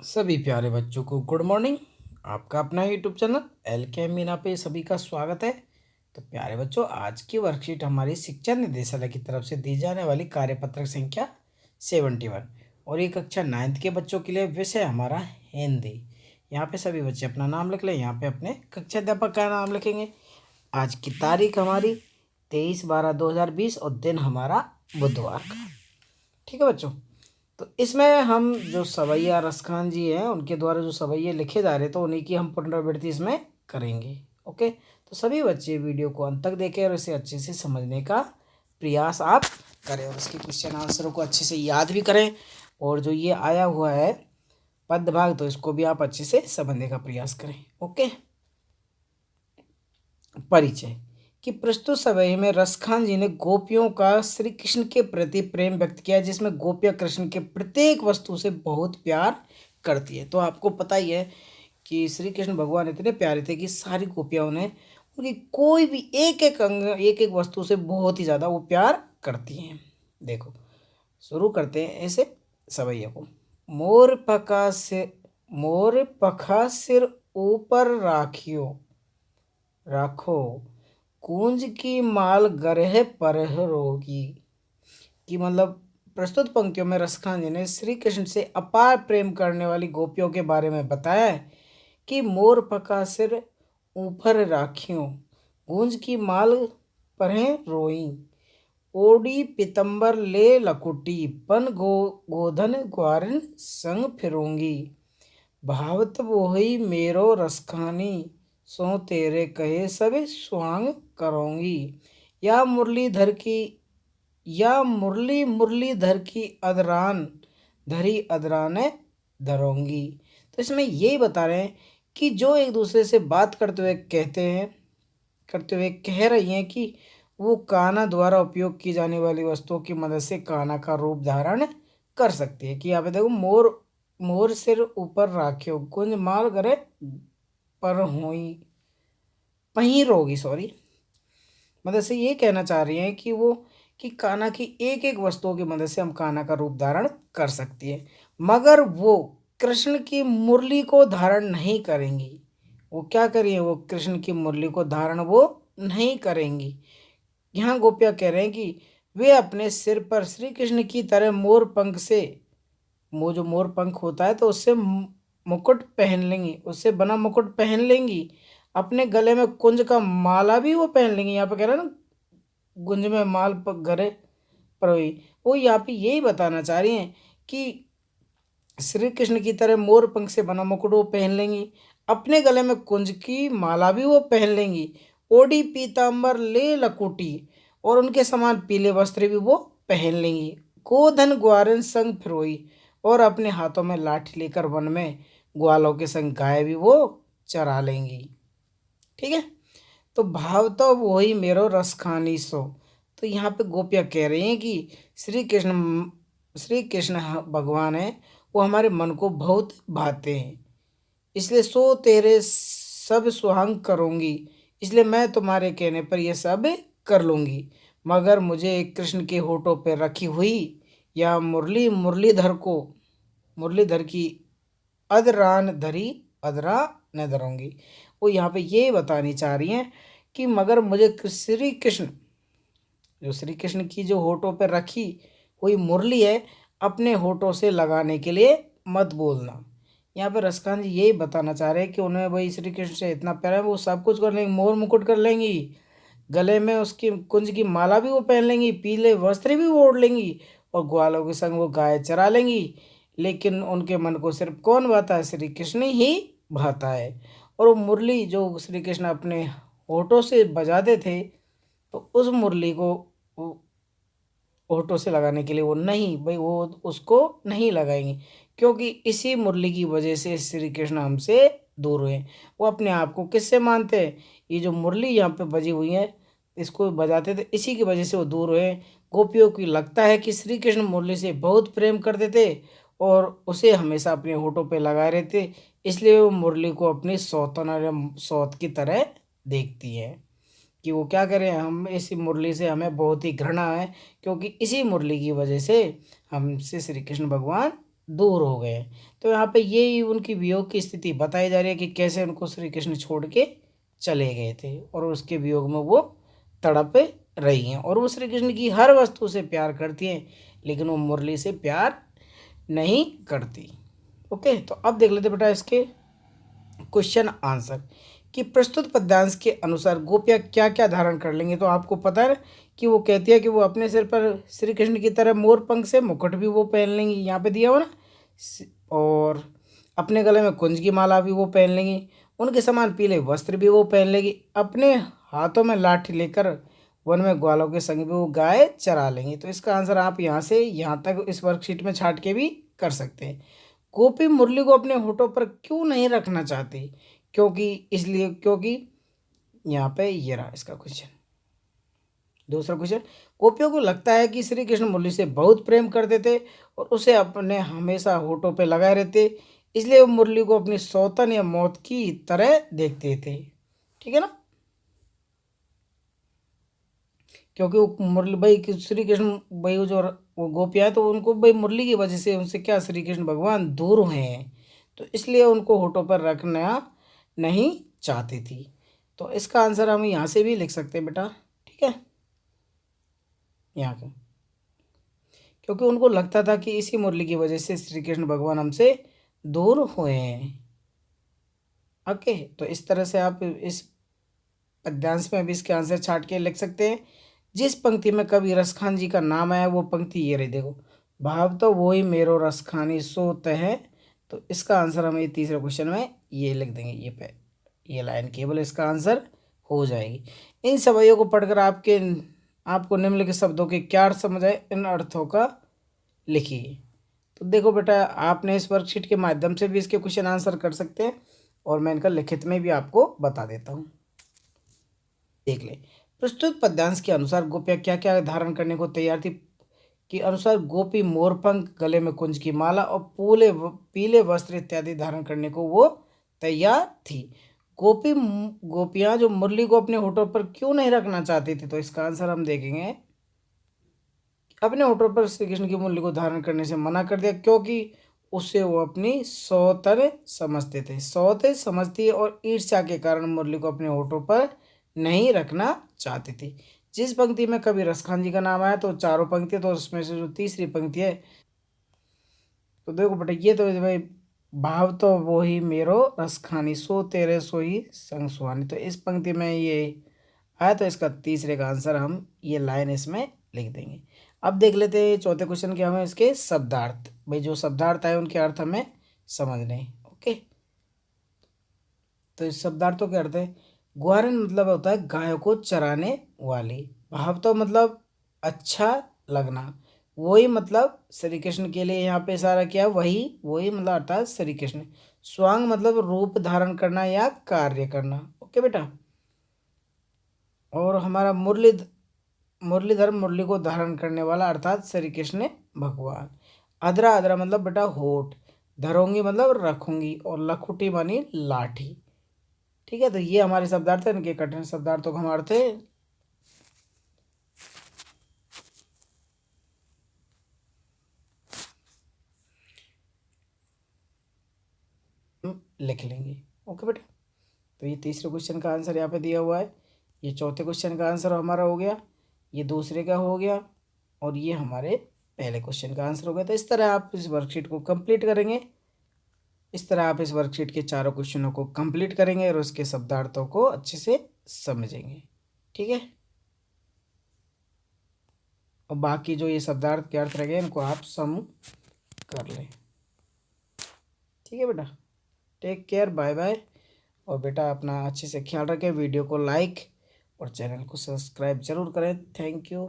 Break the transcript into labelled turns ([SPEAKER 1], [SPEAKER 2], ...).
[SPEAKER 1] सभी प्यारे बच्चों को गुड मॉर्निंग। आपका अपना यूट्यूब चैनल एल के मीना पे सभी का स्वागत है। तो प्यारे बच्चों, आज की वर्कशीट हमारी शिक्षा निदेशालय की तरफ से दी जाने वाली कार्यपत्रक संख्या 71 और ये कक्षा 9th के बच्चों के लिए विषय हमारा हिंदी। यहाँ पे सभी बच्चे अपना नाम लिख लें। यहाँ पे अपने कक्षा अध्यापक का नाम लिखेंगे। आज की तारीख हमारी 23/12/2020 और दिन हमारा बुधवार का। ठीक है बच्चों। तो इसमें हम जो सवैया रसखान जी हैं उनके द्वारा जो सवैये लिखे जा रहे तो उन्हीं की हम पुनरावृत्ति इसमें करेंगे। ओके, तो सभी बच्चे वीडियो को अंत तक देखें और इसे अच्छे से समझने का प्रयास आप करें और इसके क्वेश्चन आंसरों को अच्छे से याद भी करें। और जो ये आया हुआ है पद भाग तो इसको भी आप अच्छे से समझने का प्रयास करें। ओके, परिचय कि प्रस्तुत सवैये में रसखान जी ने गोपियों का श्री कृष्ण के प्रति प्रेम व्यक्त किया, जिसमें गोपियाँ कृष्ण के प्रत्येक वस्तु से बहुत प्यार करती है। तो आपको पता ही है कि श्री कृष्ण भगवान इतने प्यारे थे कि सारी गोपियाँ उन्हें उनकी कोई भी एक एक अंग एक एक वस्तु से बहुत ही ज़्यादा वो प्यार करती हैं। देखो, शुरू करते हैं ऐसे सवैया को। मोर पखा सिर ऊपर राखो, कूंज की माल गरह पर रोगी। कि मतलब प्रस्तुत पंक्तियों में रसखान जी ने श्री कृष्ण से अपार प्रेम करने वाली गोपियों के बारे में बताया है कि मोर पका सिर ऊपर राखियों, गूंज की माल परहें रोई, ओडी पितंबर ले लकुटी, पन गोधन ग्वारिन संग फिरूंगी, भावत वही मेरो रसखानी, सो तेरे कहे सब स्वांग करूँगी, या मुरलीधर की अदरान धरी अदराने धरूंगी। तो इसमें यही बता रहे हैं कि जो एक दूसरे से बात करते हुए कह रही हैं कि वो कान्हा द्वारा उपयोग की जाने वाली वस्तुओं की मदद से कान्हा का रूप धारण कर सकती है। कि यहाँ पे देखो, मोर सिर ऊपर राख्यो, कुंज माल करे पर हुई पही रोगी, सॉरी, मदद से ये कहना चाह रही हैं कि वो कि कान्हा की एक एक वस्तुओं की मदद से हम कान्हा का रूप धारण कर सकती है, मगर वो कृष्ण की मुरली को धारण नहीं करेंगी। वो क्या करिए, वो कृष्ण की मुरली को धारण वो नहीं करेंगी। यहाँ गोपियाँ कह रहे हैं कि वे अपने सिर पर श्री कृष्ण की तरह मोर पंख से, वो जो मोर पंख होता है तो उससे मुकुट पहन लेंगी, उससे बना मुकुट पहन लेंगी, अपने गले में कुंज का माला भी वो पहन लेंगी। यहाँ पे कह रहे हैं ना, गुंज में माल गरे परोई। वो यहाँ पे यही बताना चाह रही हैं कि श्री कृष्ण की तरह मोर पंख से बना मुकुट वो पहन लेंगी, अपने गले में कुंज की माला भी वो पहन लेंगी, ओडी पीताम्बर ले लकुटी, और उनके समान पीले वस्त्र भी वो पहन लेंगी, गोधन ग्वारन संग फिरोई, और अपने हाथों में लाठी लेकर वन में ग्वालों के संग गाय भी वो चरा लेंगी। ठीक है, तो भाव तो वही मेरो रस खानी सो। तो यहाँ पे गोपियाँ कह रही हैं कि श्री कृष्ण भगवान है, वो हमारे मन को बहुत भाते हैं, इसलिए सो तेरे सब सुहांग करूँगी, इसलिए मैं तुम्हारे कहने पर यह सब कर लूँगी, मगर मुझे एक कृष्ण के होठों पर रखी हुई या मुरलीधर की अदरा न धरूँगी। वो यहाँ पे ये बतानी चाह रही हैं कि मगर मुझे श्री कृष्ण की जो होठों पर रखी हुई मुरली है, अपने होठों से लगाने के लिए मत बोलना। यहाँ पे रसखान जी यही बताना चाह रहे हैं कि उन्हें भाई श्री कृष्ण से इतना प्यार है, वो सब कुछ कर लेंगी, मोर मुकुट कर लेंगी, गले में उसकी कुंज की माला भी वो पहन लेंगी, पीले वस्त्र भी वो ओढ़ लेंगी, और ग्वालों के संग वो गाय चरा लेंगी, लेकिन उनके मन को सिर्फ कौन भाता है, श्री कृष्ण ही भाता है। और वो मुरली जो श्री कृष्ण अपने होठों से बजाते थे, तो उस मुरली को होठों से लगाने के लिए वो नहीं, भाई वो उसको नहीं लगाएंगे, क्योंकि इसी मुरली की वजह से श्री कृष्ण हमसे दूर हुए। वो अपने आप को किससे मानते हैं, ये जो मुरली यहाँ पे बजी हुई है इसको बजाते थे, इसी की वजह से वो दूर हुए। गोपियों की लगता है कि श्री कृष्ण मुरली से बहुत प्रेम करते थे और उसे हमेशा अपने होठों पे लगाए रहते, इसलिए वो मुरली को अपनी सौतन और सौत की तरह देखती है। कि वो क्या करें, हम इसी मुरली से हमें बहुत ही घृणा है, क्योंकि इसी मुरली की वजह से हमसे श्री कृष्ण भगवान दूर हो गए। तो यहाँ पे यही उनकी वियोग की स्थिति बताई जा रही है कि कैसे उनको श्री कृष्ण छोड़ के चले गए थे और उसके वियोग में वो तड़प रही हैं और वो श्री कृष्ण की हर वस्तु से प्यार करती हैं, लेकिन वो मुरली से प्यार नहीं करती। ओके, तो अब देख लेते बेटा इसके क्वेश्चन आंसर कि प्रस्तुत पद्यांश के अनुसार गोपियाँ क्या क्या धारण कर लेंगे। तो आपको पता है कि वो कहती है कि वो अपने सिर पर श्री कृष्ण की तरह मोर पंख से मुकुट भी वो पहन लेंगी, यहाँ पे दिया हो ना, और अपने गले में कुंज की माला भी वो पहन लेंगी, उनके समान पीले वस्त्र भी वो पहन लेगी, अपने हाथों में लाठी लेकर वन में ग्वालों के संग भी वो गाय चरा लेंगी। तो इसका आंसर आप यहाँ से यहाँ तक इस वर्कशीट में छाट के भी कर सकते हैं। गोपी मुरली को अपने होठों पर क्यों नहीं रखना चाहती, क्योंकि यहाँ पे ये रहा इसका क्वेश्चन। दूसरा क्वेश्चन, गोपियों को लगता है कि श्री कृष्ण मुरली से बहुत प्रेम करते थे और उसे अपने हमेशा होठों पे लगाए रहते, इसलिए वो मुरली को अपनी सौतन या मौत की तरह देखते थे। ठीक है ना, क्योंकि वो मुरली भाई श्री कृष्ण भाई वो गोपियाँ तो उनको भाई मुरली की वजह से उनसे क्या श्री कृष्ण भगवान दूर हुए हैं, तो इसलिए उनको होठों पर रखना नहीं चाहती थी। तो इसका आंसर हम यहाँ से भी लिख सकते हैं बेटा। ठीक है, यहाँ का, क्योंकि उनको लगता था कि इसी मुरली की वजह से श्री कृष्ण भगवान हमसे दूर हुए हैं। ओके, तो इस तरह से आप इस पद्यांश में भी इसके आंसर छाट के लिख सकते हैं। जिस पंक्ति में कवि रसखान जी का नाम आया वो पंक्ति ये रही, देखो, भाव तो वही मेरो रसखानी सोत है। तो इसका आंसर हम ये तीसरे क्वेश्चन में ये लिख देंगे, ये लाइन केवल इसका आंसर हो जाएगी। इन सवालों को पढ़कर आपको निम्नलिखित शब्दों के क्या अर्थ समझ आए, इन अर्थों का लिखिए। तो देखो बेटा, आपने इस वर्कशीट के माध्यम से भी इसके क्वेश्चन आंसर कर सकते हैं और मैं इनका लिखित में भी आपको बता देता हूँ। देख ले, प्रस्तुत पद्यांश के अनुसार गोपियाँ क्या क्या धारण करने को तैयार थी। के अनुसार गोपी मोरपंख, गले में कुंज की माला और पीले वस्त्र इत्यादि धारण करने को वो तैयार थी। गोपियाँ जो मुरली को अपने होठों पर क्यों नहीं रखना चाहती थी, तो इसका आंसर हम देखेंगे। अपने होठों पर श्री कृष्ण की मुरली को धारण करने से मना कर दिया, क्योंकि उससे वो अपनी सौतन समझती और ईर्ष्या के कारण मुरली को अपने होठों पर नहीं रखना चाहती थी। जिस पंक्ति में कवि रसखान जी का नाम आया तो चारों पंक्ति, तो उसमें से जो तीसरी पंक्ति है, तो देखो बेटा, ये तो भाई भाव तो वो ही मेरो रसखानी सो तेरे सो ही संग सुहानी, तो इस पंक्ति में ये आया, तो इसका तीसरे का आंसर हम ये लाइन इसमें लिख देंगे। अब देख लेते हैं चौथे क्वेश्चन के, हमें इसके शब्दार्थ, भाई जो शब्दार्थ आए उनके अर्थ हमें समझने हैं। ओके, तो इस शब्दार्थों के अर्थ है, ग्वारन मतलब होता है गायों को चराने वाली, भाव तो मतलब अच्छा लगना, वही मतलब श्री कृष्ण के लिए यहाँ पे इशारा किया, वही वही मतलब अर्थात श्री कृष्ण। स्वांग मतलब रूप धारण करना या कार्य करना। ओके बेटा, और हमारा मुरलीधर मुरली को धारण करने वाला अर्थात श्री कृष्ण भगवान। अधरा अधरा मतलब बेटा होठ, धरूंगी मतलब रखूंगी, और लखुटी मानी लाठी। ठीक है, तो ये हमारे शब्दार्थ है, इनके कठिन शब्दार्थों का हम अर्थ लिख लेंगे। ओके बेटा, तो ये तीसरे क्वेश्चन का आंसर यहाँ पे दिया हुआ है, ये चौथे क्वेश्चन का आंसर हमारा हो गया, ये दूसरे का हो गया, और ये हमारे पहले क्वेश्चन का आंसर हो गया। तो इस तरह आप इस वर्कशीट को कंप्लीट करेंगे, इस तरह आप इस वर्कशीट के चारों क्वेश्चनों को कंप्लीट करेंगे और उसके शब्दार्थों को अच्छे से समझेंगे। ठीक है, और बाकी जो ये शब्दार्थ के अर्थ रह गए इनको आप सम कर लें। ठीक है बेटा, टेक केयर, बाय बाय। और बेटा अपना अच्छे से ख्याल रखें, वीडियो को लाइक और चैनल को सब्सक्राइब जरूर करें। Thank you.